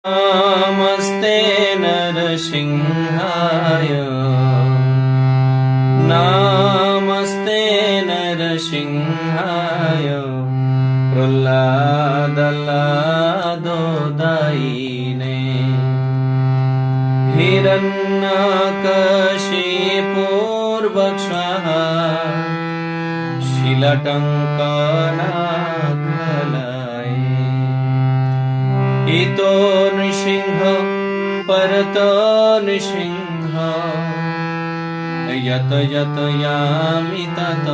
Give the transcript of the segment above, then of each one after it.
नमस्ते नरसिंहाय नमस्ते नरसिंहाय प्रह्लादलादोदायिने हिरण्यकशिपुर्वक्षः शिलाटङ्कनाकलाय इतो नृसिंह परतो नृसिंह यत यत यामि तत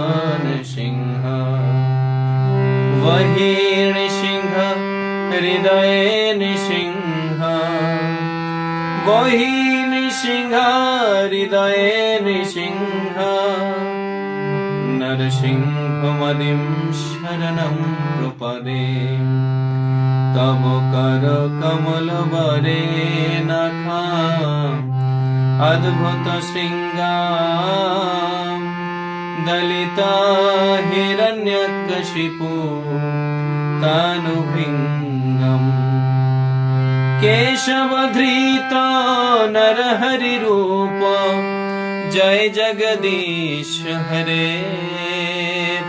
नृसिंह वही नृसिंह हृदये नृसिंह वही नृसिंह हृदये नृसिंह नरसिंहमदिं शरणं प्रपदे तव कर कमल बरे नखा अद्भुत श्रृंगार दलिता हिरण्यकशिपु तानुभृंगम् केशवधृत नरहरि रूप जय जगदीश हरे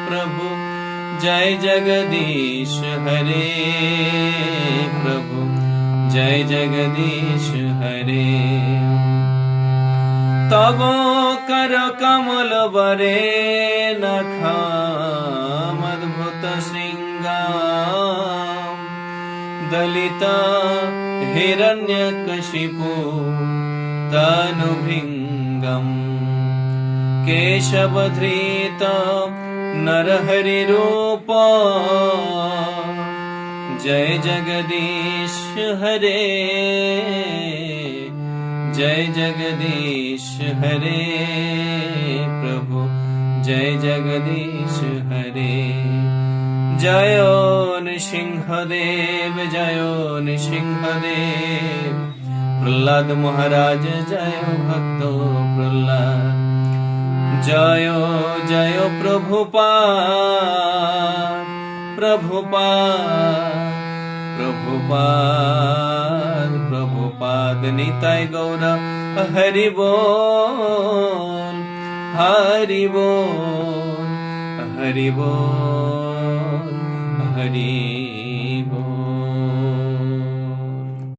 प्रभु जय जगदीश हरे प्रभु जय जगदीश हरे तव कर कमल बरे नखाम अद्भुत श्रृंगार दलिता हिरण्यकशिपु तनुभृंगम् केशवधृत नरहरि रूप जय जगदीश हरे जय जगदीश हरे प्रभु जय जगदीश हरे जयो नृसिंहदेव जयो नृसिंहदेव प्रह्लाद महाराज जय भक्तो प्रह्लाद जयो जयो प्रभुपाद प्रभुपाद प्रभुपाद प्रभुपाद निताय गौर हरि बोल हरि बोल हरि बोल हरि बोल।